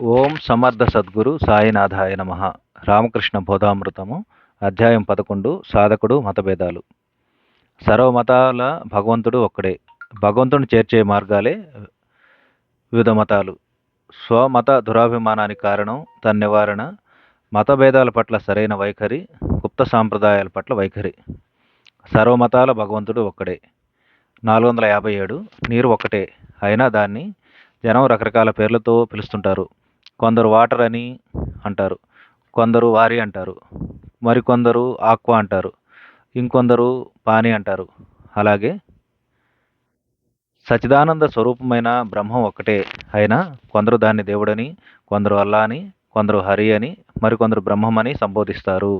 ఓం సమర్థ సద్గురు సాయినాథాయ నమః. రామకృష్ణ బోధామృతము అధ్యాయం 11 సాధకుడు మతభేదాలు. సర్వమతాల భగవంతుడు ఒక్కడే. భగవంతుని చేర్చే మార్గాలే వివిధ మతాలు. స్వమత దురాభిమానానికి కారణం తన నివారణ, మతభేదాల పట్ల సరైన వైఖరి, గుప్త సాంప్రదాయాల పట్ల వైఖరి. సర్వమతాల భగవంతుడు ఒక్కడే. 457 నీరు ఒక్కటే, అయినా దాన్ని జనం రకరకాల పేర్లతో పిలుస్తుంటారు. కొందరు వాటర్ అని అంటారు, కొందరు వారి అంటారు, మరికొందరు ఆక్వా అంటారు, ఇంకొందరు పానీ అంటారు. అలాగే సచిదానంద స్వరూపమైన బ్రహ్మం ఒక్కటే, అయినా కొందరు దాన్ని దేవుడని, కొందరు అల్లా అని, కొందరు హరి అని, మరికొందరు బ్రహ్మం అని సంబోధిస్తారు.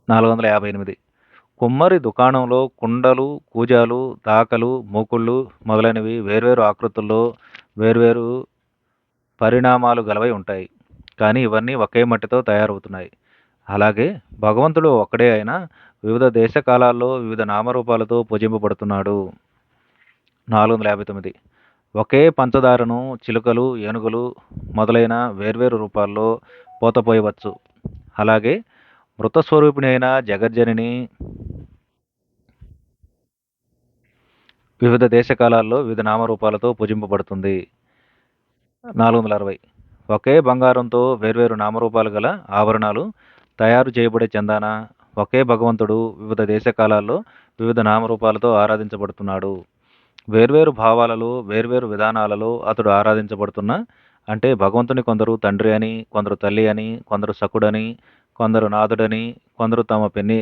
458 కుమ్మరి దుకాణంలో కుండలు, కూజాలు, దాకలు, మూకుళ్ళు మొదలైనవి వేర్వేరు ఆకృతుల్లో వేర్వేరు పరిణామాలు గలవై ఉంటాయి. కానీ ఇవన్నీ ఒకే మట్టితో తయారవుతున్నాయి. అలాగే భగవంతుడు ఒక్కడే అయినా వివిధ దేశకాలాల్లో వివిధ నామరూపాలతో పూజింపబడుతున్నాడు. 459 ఒకే పంచదారను చిలుకలు, ఏనుగులు మొదలైన వేర్వేరు రూపాల్లో పోతపోయవచ్చు. అలాగే మృతస్వరూపిణి అయిన జగజ్జనని వివిధ దేశకాలాల్లో వివిధ నామరూపాలతో పూజింపబడుతుంది. 460 ఒకే బంగారంతో వేర్వేరు నామరూపాలు గల ఆభరణాలు తయారు చేయబడే చందాన ఒకే భగవంతుడు వివిధ దేశకాలాల్లో వివిధ నామరూపాలతో ఆరాధించబడుతున్నాడు. వేర్వేరు భావాలలో వేర్వేరు విధానాలలో అతడు ఆరాధించబడుతున్న అంటే భగవంతుని కొందరు తండ్రి అని, కొందరు తల్లి అని, కొందరు సకుడని, కొందరు నాథుడని, కొందరు తమ పెన్ని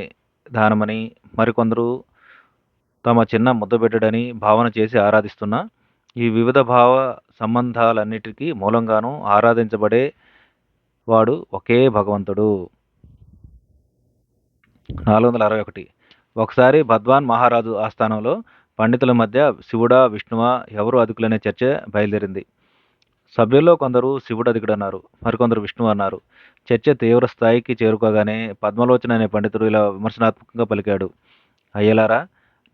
దానమని, మరికొందరు తమ చిన్న ముద్దబిడ్డడని భావన చేసి ఆరాధిస్తున్న ఈ వివిధ భావ సంబంధాలన్నిటికీ మూలంగాను ఆరాధించబడే వాడు ఒకే భగవంతుడు. 461 ఒకసారి భద్వాన్ మహారాజు ఆస్థానంలో పండితుల మధ్య శివుడా విష్ణువా ఎవరు అధికులనే చర్చ బయలుదేరింది. సభ్యుల్లో కొందరు శివుడు అధికుడన్నారు, మరికొందరు విష్ణువు అన్నారు. చర్చ తీవ్ర స్థాయికి చేరుకోగానే పద్మలోచన అనే పండితుడు ఇలా విమర్శనాత్మకంగా పలికాడు. అయ్యలారా,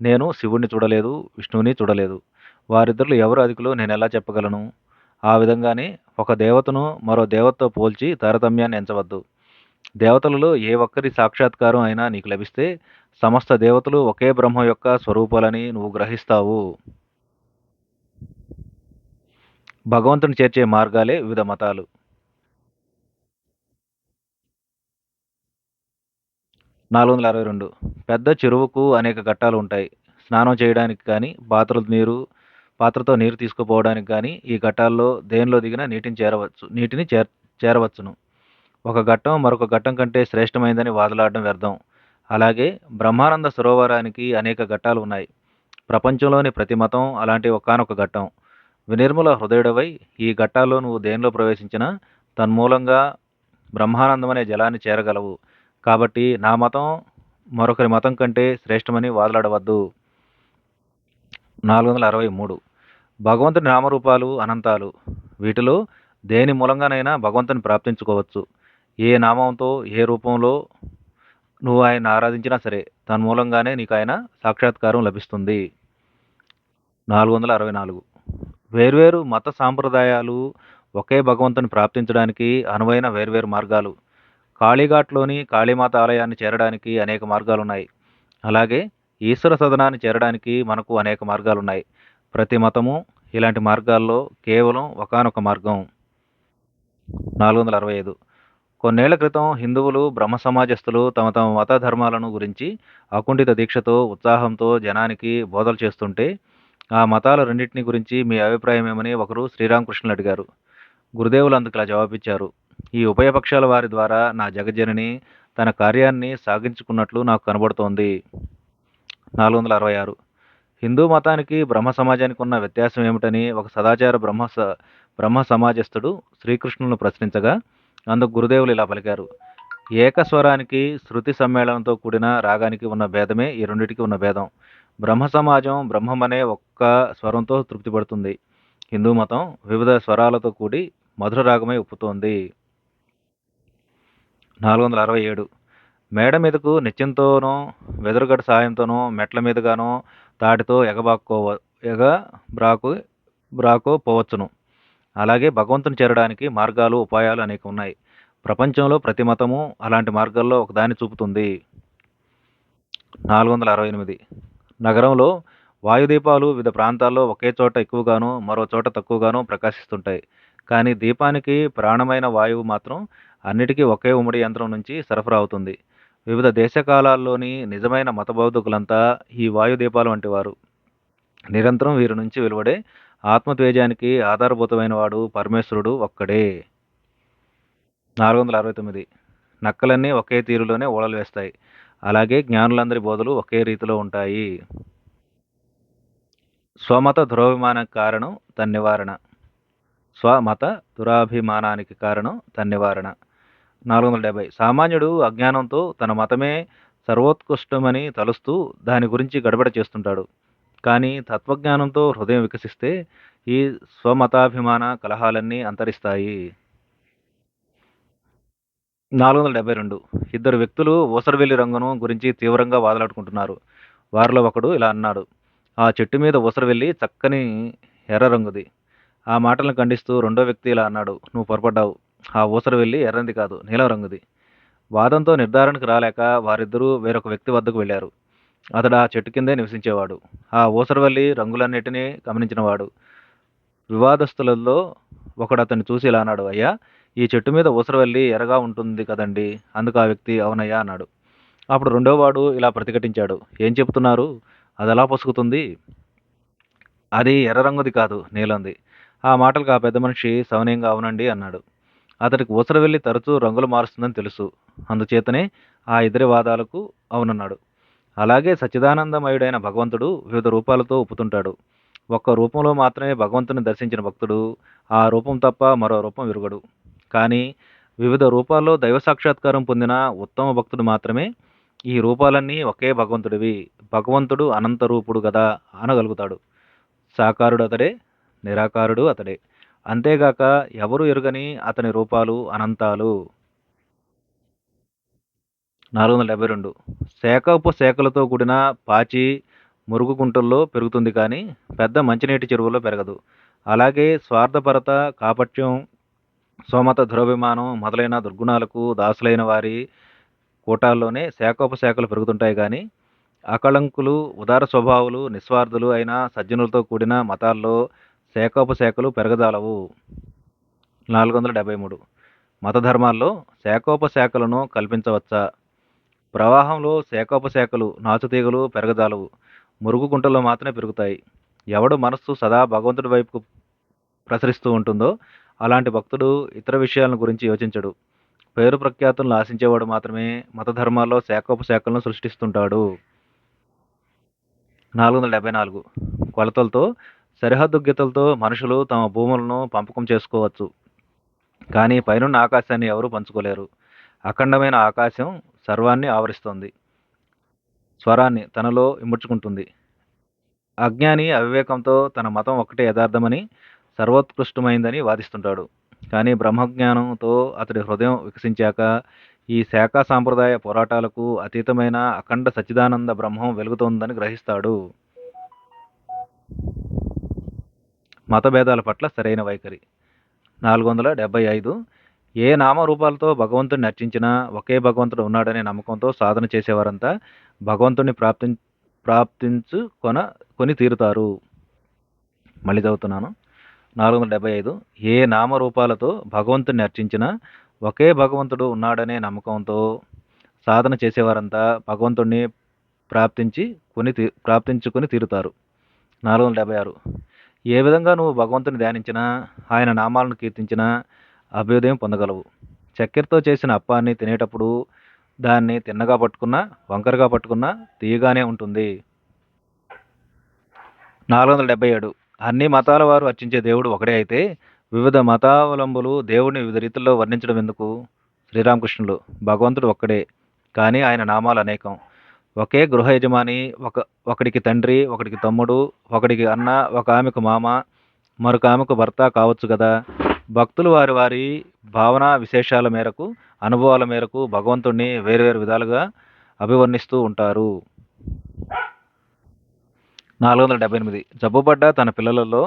నేను శివుణ్ణి చూడలేదు, విష్ణువుని చూడలేదు. వారిద్దరిలో ఎవరు అధికులో నేను ఎలా చెప్పగలను? ఆ విధంగానే ఒక దేవతను మరో దేవతతో పోల్చి తారతమ్యాన్ని ఎంచవద్దు. దేవతలలో ఏ ఒక్కరి సాక్షాత్కారం అయినా నీకు లభిస్తే సమస్త దేవతలు ఒకే బ్రహ్మ యొక్క స్వరూపాలని నువ్వు గ్రహిస్తావు. భగవంతుని చేర్చే మార్గాలే వివిధ మతాలు. 462 పెద్ద చెరువుకు అనేక ఘట్టాలు ఉంటాయి. స్నానం చేయడానికి కానీ, పాత్రతో నీరు తీసుకుపోవడానికి కానీ ఈ ఘట్టాల్లో దేనిలో దిగినా నీటిని చేరవచ్చును. ఒక ఘట్టం మరొక ఘట్టం కంటే శ్రేష్టమైందని వాదులాడడం వ్యర్థం. అలాగే బ్రహ్మానంద సరోవరానికి అనేక ఘట్టాలు ఉన్నాయి. ప్రపంచంలోని ప్రతి మతం అలాంటి ఒకానొక ఘట్టం. వినిర్మల హృదయుడవై ఈ ఘట్టాల్లో నువ్వు దేనిలో ప్రవేశించినా తన్మూలంగా బ్రహ్మానందమనే జలాన్ని చేరగలవు. కాబట్టి నా మతం మరొకరి మతం కంటే శ్రేష్టమని వాదులాడవద్దు. 463 భగవంతుని నామరూపాలు అనంతాలు. వీటిలో దేని మూలంగానైనా భగవంతుని ప్రాప్తించుకోవచ్చు. ఏ నామంతో ఏ రూపంలో నువ్వు ఆయన ఆరాధించినా సరే తన్మూలంగానే నీకు ఆయన సాక్షాత్కారం లభిస్తుంది. 464 వేర్వేరు మత సాంప్రదాయాలు ఒకే భగవంతుని ప్రాప్తించడానికి అనువైన వేర్వేరు మార్గాలు. కాళీఘాట్లోని కాళీమాత ఆలయాన్ని చేరడానికి అనేక మార్గాలున్నాయి. అలాగే ఈశ్వర సదనాన్ని చేరడానికి మనకు అనేక మార్గాలున్నాయి. ప్రతి మతము ఇలాంటి మార్గాల్లో కేవలం ఒకానొక మార్గం. 465 కొన్నేళ్ల క్రితం హిందువులు బ్రహ్మ సమాజస్థులు తమ తమ మత ధర్మాలను గురించి అకుంఠిత దీక్షతో ఉత్సాహంతో జనానికి బోధలు చేస్తుంటే ఆ మతాల రెండింటిని గురించి మీ అభిప్రాయం ఏమని ఒకరు శ్రీరామకృష్ణులు అడిగారు. గురుదేవులు అందుకు ఇలా జవాబిచ్చారు. ఈ ఉభయపక్షాల వారి ద్వారా నా జగజ్జనని తన కార్యాన్ని సాగించుకున్నట్లు నాకు కనబడుతోంది. 466 హిందూ మతానికి బ్రహ్మ సమాజానికి ఉన్న వ్యత్యాసం ఏమిటని ఒక సదాచార బ్రహ్మ సమాజస్థుడు శ్రీకృష్ణులను ప్రశ్నించగా అందుకు గురుదేవులు ఇలా పలికారు. ఏకస్వరానికి శృతి సమ్మేళనంతో కూడిన రాగానికి ఉన్న భేదమే ఈ రెండిటికి ఉన్న భేదం. బ్రహ్మ సమాజం బ్రహ్మమనే ఒక్క స్వరంతో తృప్తిపడుతుంది. హిందూ మతం వివిధ స్వరాలతో కూడి మధుర రాగమై ఉప్పుతోంది. 467 మేడ మీదకు నిత్యంతోనో వెదురుగడ్డ సాయంతోనో మెట్ల మీదుగానో తాటితో ఎగబ్రాకో పోవచ్చును. అలాగే భగవంతుని చేరడానికి మార్గాలు, ఉపాయాలు అనేకం ఉన్నాయి. ప్రపంచంలో ప్రతి మతము అలాంటి మార్గాల్లో ఒకదాన్ని చూపుతుంది. 468 నగరంలో వాయుదీపాలు వివిధ ప్రాంతాల్లో ఒకే చోట ఎక్కువగాను, మరో చోట తక్కువగాను ప్రకాశిస్తుంటాయి. కానీ దీపానికి ప్రాణమైన వాయువు మాత్రం అన్నిటికీ ఒకే ఉమ్మడి యంత్రం నుంచి సరఫరా అవుతుంది. వివిధ దేశకాలాల్లోని నిజమైన మత బౌద్ధకులంతా ఈ వాయుదీపాలు వంటివారు. నిరంతరం వీరి నుంచి వెలువడే ఆత్మతేజానికి ఆధారభూతమైన వాడు పరమేశ్వరుడు ఒక్కడే. 469 నక్కలన్నీ ఒకే తీరులోనే ఓడలు వేస్తాయి. అలాగే జ్ఞానులందరి బోధలు ఒకే రీతిలో ఉంటాయి. స్వమత దురభిమానానికి కారణం తన నివారణ. స్వమత దురాభిమానానికి కారణం తన నివారణ. 470 సామాన్యుడు అజ్ఞానంతో తన మతమే సర్వోత్కృష్టమని తలుస్తూ దాని గురించి గడబడ చేస్తుంటాడు. కానీ తత్వజ్ఞానంతో హృదయం వికసిస్తే ఈ స్వమతాభిమాన కలహాలన్నీ అంతరిస్తాయి. 472 ఇద్దరు వ్యక్తులు ఊసరవెల్లి రంగును గురించి తీవ్రంగా వాదలాడుకుంటున్నారు. వారిలో ఒకడు ఇలా అన్నాడు, ఆ చెట్టు మీద ఊసరవెల్లి చక్కని ఎర్ర రంగుది. ఆ మాటలను ఖండిస్తూ రెండో వ్యక్తి ఇలా అన్నాడు, నువ్వు పొరపడ్డావు. ఆ ఊసరవెల్లి ఎర్రనిది కాదు, నీలం రంగుది. వాదంతో నిర్ధారణకు రాలేక వారిద్దరూ వేరొక వ్యక్తి వద్దకు వెళ్ళారు. అతడు ఆ చెట్టు కిందే నివసించేవాడు. ఆ ఊసరవెల్లి రంగులన్నిటినీ గమనించినవాడు. వివాదస్తులలో ఒకడు అతన్ని చూసి ఇలా అన్నాడు, అయ్యా, ఈ చెట్టు మీద ఊసరవెల్లి ఎర్రగా ఉంటుంది కదండి. అందుకు ఆ వ్యక్తి అవునయ్యా అన్నాడు. అప్పుడు రెండోవాడు ఇలా ప్రతిఘటించాడు, ఏం చెబుతున్నారు? అది ఎలా పొసుగుతుంది? అది ఎర్ర రంగుది కాదు, నీలంది. ఆ మాటలకు ఆ పెద్ద మనిషి సౌనయంగా అవునండి అన్నాడు. అతడికి ఊసరవెల్లి తరచూ రంగులు మారుస్తుందని తెలుసు. అందుచేతనే ఆ ఇద్దరి వాదాలకు అవునన్నాడు. అలాగే సచ్చిదానందమయుడైన భగవంతుడు వివిధ రూపాలతో ఒప్పుతుంటాడు. ఒక్క రూపంలో మాత్రమే భగవంతుని దర్శించిన భక్తుడు ఆ రూపం తప్ప మరో రూపం ఎరుగడు. కానీ వివిధ రూపాల్లో దైవ సాక్షాత్కారం పొందిన ఉత్తమ భక్తుడు మాత్రమే ఈ రూపాలన్నీ ఒకే భగవంతుడివి, భగవంతుడు అనంత రూపుడు గదా అనగలుగుతాడు. సాకారుడు అతడే, నిరాకారుడు అతడే. అంతేగాక ఎవరు ఎరుగని అతని రూపాలు అనంతాలు. 472 శాఖపు శాఖలతో కూడిన పాచి మురుగు గుంటల్లో పెరుగుతుంది కానీ పెద్ద మంచినీటి చెరువులో పెరగదు. అలాగే స్వార్థపరత, కాపట్యం, సోమత దురభిమానం మొదలైన దుర్గుణాలకు దాసులైన వారి కూటాల్లోనే శాఖోపశాఖలు పెరుగుతుంటాయి కానీ అకళంకులు, ఉదార స్వభావులు, నిస్వార్థులు అయిన సజ్జనులతో కూడిన మతాల్లో శాఖోపశాఖలు పెరగజాలవు. 473 మత ధర్మాల్లో శాఖోపశాఖలను కల్పించవచ్చా? ప్రవాహంలో శాఖోపశాఖలు, నాచుతీగలు పెరగజాలవు. మురుగు గుంటల్లో మాత్రమే పెరుగుతాయి. ఎవడు మనస్సు సదా భగవంతుడి వైపుకు ప్రసరిస్తూ ఉంటుందో అలాంటి భక్తుడు ఇతర విషయాలను గురించి యోచించడు. పేరు ప్రఖ్యాతులను ఆశించేవాడు మాత్రమే మత ధర్మాల్లో శాఖోపశాఖలను సృష్టిస్తుంటాడు. 474 కొలతలతో, సరిహద్దు గీతలతో మనుషులు తమ భూములను పంపకం చేసుకోవచ్చు. కానీ పైనున్న ఆకాశాన్ని ఎవరూ పంచుకోలేరు. అఖండమైన ఆకాశం సర్వాన్ని ఆవరిస్తోంది. స్వరాన్ని తనలో ఇముడ్చుకుంటుంది. అజ్ఞాని అవివేకంతో తన మతం ఒక్కటే యథార్థమని, సర్వోత్కృష్టమైందని వాదిస్తుంటాడు. కానీ బ్రహ్మజ్ఞానంతో అతడి హృదయం వికసించాక ఈ శాఖా సాంప్రదాయ పోరాటాలకు అతీతమైన అఖండ సచ్చిదానంద బ్రహ్మం వెలుగుతోందని గ్రహిస్తాడు. మతభేదాల పట్ల సరైన వైఖరి. 475 ఏ నామరూపాలతో భగవంతుడిని అర్చించినా ఒకే భగవంతుడు ఉన్నాడనే నమ్మకంతో సాధన చేసేవారంతా భగవంతుడిని కొని తీరుతారు. మళ్ళీ చదువుతున్నాను. 475 ఏ నామరూపాలతో భగవంతుడిని అర్చించినా ఒకే భగవంతుడు ఉన్నాడనే నమ్మకంతో సాధన చేసేవారంతా భగవంతుడిని ప్రాప్తించుకొని తీరుతారు. 476 ఏ విధంగా నువ్వు భగవంతుని ధ్యానించినా, ఆయన నామాలను కీర్తించినా అభ్యుదయం పొందగలవు. చక్కెరతో చేసిన అప్పాన్ని తినేటప్పుడు దాన్ని తిన్నగా పట్టుకున్నా, వంకరగా పట్టుకున్నా తీయగానే ఉంటుంది. 477 అన్ని మతాల వారు అర్చించే దేవుడు ఒకడే అయితే వివిధ మతావలంబులు దేవుడిని వివిధ రీతుల్లో వర్ణించడం ఎందుకు? శ్రీరామకృష్ణులు భగవంతుడు ఒక్కడే, కానీ ఆయన నామాలు అనేకం. ఒకే గృహ యజమాని ఒకడికి తండ్రి, ఒకడికి తమ్ముడు, ఒకడికి అన్న, ఒక ఆమెకు మామ, మరొక ఆమెకు భర్త కావచ్చు కదా. భక్తులు వారి వారి భావన విశేషాల మేరకు, అనుభవాల మేరకు భగవంతుణ్ణి వేరువేరు విధాలుగా అభివర్ణిస్తూ ఉంటారు. 478 జబ్బుపడ్డ తన పిల్లలలో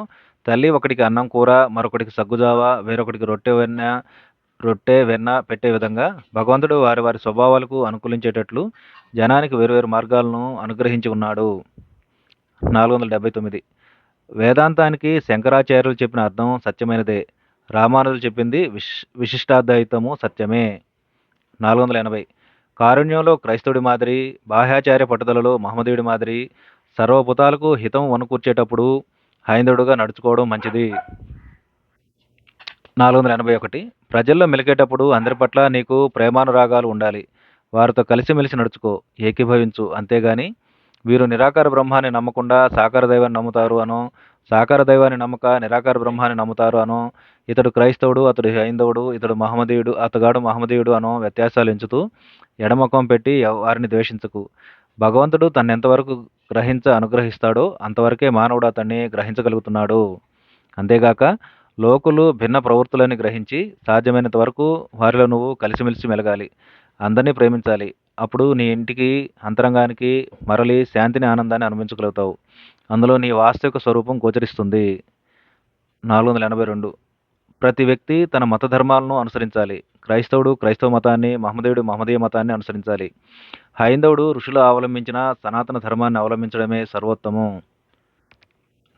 తల్లి ఒకడికి అన్నం కూర, మరొకడికి సగ్గుజావ, వేరొకడికి రొట్టె, వెన్న పెట్టే విధంగా భగవంతుడు వారి వారి స్వభావాలకు అనుకూలించేటట్లు జనానికి వేరువేరు మార్గాలను అనుగ్రహించి ఉన్నాడు. 479 వేదాంతానికి శంకరాచార్యులు చెప్పిన అర్థం సత్యమైనదే. రామానుజులు చెప్పింది విశిష్టాద్వైతము సత్యమే. 480 కారుణ్యంలో క్రైస్తవుడి మాదిరి, బాహ్యాచార్య పట్టుదలలో మహమ్మదీయుడి మాదిరి, సర్వభూతాలకు హితం వనకూర్చేటప్పుడు హైందవుడుగా నడుచుకోవడం మంచిది. 481 ప్రజల్లో మెలికేటప్పుడు అందరి పట్ల నీకు ప్రేమానురాగాలు ఉండాలి. వారితో కలిసిమెలిసి నడుచుకో, ఏకీభవించు. అంతేగాని వీరు నిరాకార బ్రహ్మాన్ని నమ్మకుండా సాకార దైవాన్ని నమ్ముతారు అనో, సాకార దైవాన్ని నమ్మక నిరాకార బ్రహ్మాన్ని నమ్ముతారు అనో, ఇతడు క్రైస్తవుడు, అతడు హైందవుడు, ఇతడు మహమ్మదీయుడు, అతగాడు మహమ్మదీయుడు అనో వ్యత్యాసాలు ఎంచుతూ ఎడమొఖం పెట్టి వారిని ద్వేషించకు. భగవంతుడు తన్నెంతవరకు అనుగ్రహిస్తాడో అంతవరకే మానవుడు అతన్ని గ్రహించగలుగుతున్నాడు. అంతేగాక లోకులు భిన్న ప్రవృత్తులని గ్రహించి సాధ్యమైనంత వరకు వారిలో నువ్వు కలిసిమెలిసి మెలగాలి. అందరినీ ప్రేమించాలి. అప్పుడు నీ ఇంటికి అంతరంగానికి మరలి శాంతిని, ఆనందాన్ని అనుభవించగలుగుతావు. అందులో నీ వాస్తవిక స్వరూపం గోచరిస్తుంది. 482 ప్రతి వ్యక్తి తన మత ధర్మాలను అనుసరించాలి. క్రైస్తవుడు క్రైస్తవ మతాన్ని, మహమ్మదీయుడు మహమ్మదీయ మతాన్ని అనుసరించాలి. హైందవుడు ఋషులు అవలంబించిన సనాతన ధర్మాన్ని అవలంబించడమే సర్వోత్తమం.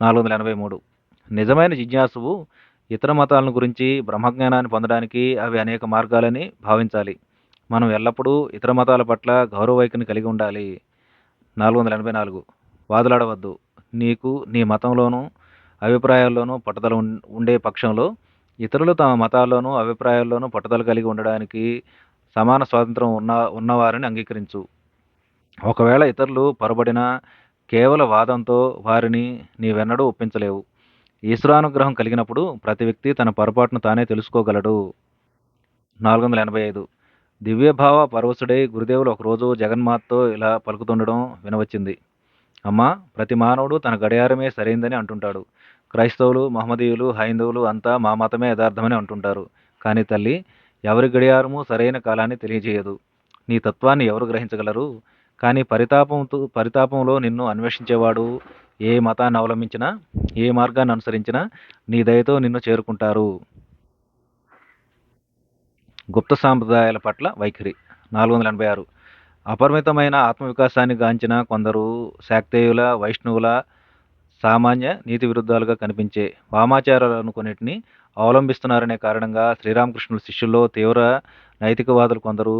483 నిజమైన జిజ్ఞాసువు ఇతర మతాలను గురించి బ్రహ్మజ్ఞానాన్ని పొందడానికి అవి అనేక మార్గాలని భావించాలి. మనం ఎల్లప్పుడూ ఇతర మతాల పట్ల గౌరవ వైఖరిని కలిగి ఉండాలి. 484 వాదులాడవద్దు. నీకు నీ మతంలోనూ అభిప్రాయాల్లోనూ పట్టుదల ఉండే పక్షంలో ఇతరులు తమ మతాల్లోనూ అభిప్రాయాల్లోనూ పట్టుదల కలిగి ఉండడానికి సమాన స్వాతంత్రం ఉన్నవారిని అంగీకరించు. ఒకవేళ ఇతరులు పొరబడినా కేవల వాదంతో వారిని నీవెన్నడూ ఒప్పించలేవు. ఈశ్వరానుగ్రహం కలిగినప్పుడు ప్రతి వ్యక్తి తన పొరపాటును తానే తెలుసుకోగలడు. 485 దివ్యభావ పరవశుడై గురుదేవులు ఒకరోజు జగన్మాతతో ఇలా పలుకుతుండడం వినవచ్చింది. అమ్మా, ప్రతి మానవుడు తన గడియారమే సరైందని అంటుంటాడు. క్రైస్తవులు, మహమ్మదీయులు, హైందవులు అంతా మా మతమే యథార్థమని అంటుంటారు. కానీ తల్లి, ఎవరి గడియారము సరైన కాలాన్ని తెలియజేయదు. నీ తత్వాన్ని ఎవరు గ్రహించగలరు? కానీ పరితాపంలో నిన్ను అన్వేషించేవాడు ఏ మతాన్ని అవలంబించినా, ఏ మార్గాన్ని అనుసరించినా నీ దయతో నిన్ను చేరుకుంటారు. గుప్త సాంప్రదాయాల పట్ల వైఖరి. 486 అపరిమితమైన ఆత్మవికాసాన్ని గాంచిన కొందరు శాక్తేయుల, వైష్ణవుల సామాన్య నీతి విరుద్ధాలుగా కనిపించే వామాచారాలను కొన్నిటిని అవలంబిస్తున్నారనే కారణంగా శ్రీరామకృష్ణుల శిష్యుల్లో తీవ్ర నైతికవాదులు కొందరు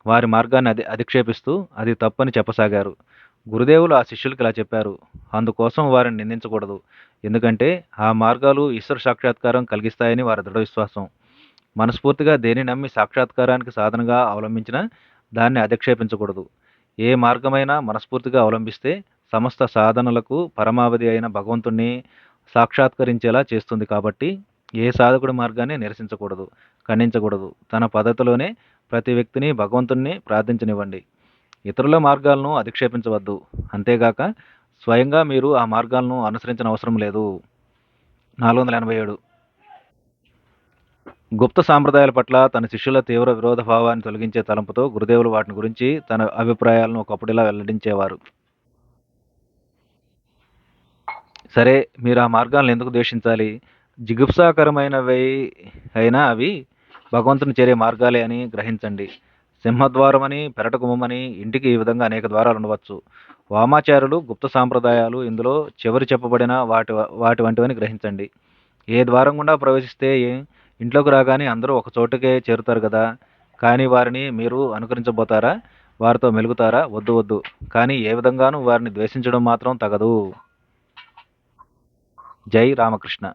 వారి మార్గాన్ని అధిక్షేపిస్తూ అది తప్పని చెప్పసాగారు. గురుదేవులు ఆ శిష్యులకు ఇలా చెప్పారు. అందుకోసం వారిని నిందించకూడదు. ఎందుకంటే ఆ మార్గాలు ఈశ్వర సాక్షాత్కారం కలిగిస్తాయని వారి దృఢ విశ్వాసం. మనస్ఫూర్తిగా దేని నమ్మి సాక్షాత్కారానికి సాధనగా అవలంబించినా దాన్ని అధిక్షేపించకూడదు. ఏ మార్గమైనా మనస్ఫూర్తిగా అవలంబిస్తే సమస్త సాధనలకు పరమావధి అయిన భగవంతుణ్ణి సాక్షాత్కరించేలా చేస్తుంది. కాబట్టి ఏ సాధకుడి మార్గాన్ని నిరసించకూడదు, ఖండించకూడదు. తన పద్ధతిలోనే ప్రతి వ్యక్తిని భగవంతుణ్ణి ప్రార్థించనివ్వండి. ఇతరుల మార్గాలను అధిక్షేపించవద్దు. అంతేగాక స్వయంగా మీరు ఆ మార్గాలను అనుసరించిన అవసరం లేదు. 487 గుప్త సాంప్రదాయాల పట్ల తన శిష్యుల తీవ్ర విరోధ భావాన్ని తొలగించే తలంపుతో గురుదేవులు వాటిని గురించి తన అభిప్రాయాలను ఒకప్పుడిలా వెల్లడించేవారు. సరే, మీరు ఆ మార్గాలను ఎందుకు ద్వేషించాలి? జిగుప్సాకరమైనవి అయినా అవి భగవంతుని చేరే మార్గాలే అని గ్రహించండి. సింహద్వారమని, పెరటగుమ్మని, ఇంటికి ఈ విధంగా అనేక ద్వారాలు ఉండవచ్చు. వామాచారులు, గుప్త సాంప్రదాయాలు ఇందులో చివరి చెప్పబడిన వాటి వంటివని గ్రహించండి. ఏ ద్వారం గుండా ప్రవేశిస్తే ఇంట్లోకి రాగానే అందరూ ఒక చోటుకే చేరుతారు కదా. కానీ వారిని మీరు అనుకరించబోతారా? వారితో మెలుగుతారా? వద్దు వద్దు. కానీ ఏ విధంగానూ వారిని ద్వేషించడం మాత్రం తగదు. జై రామకృష్ణ.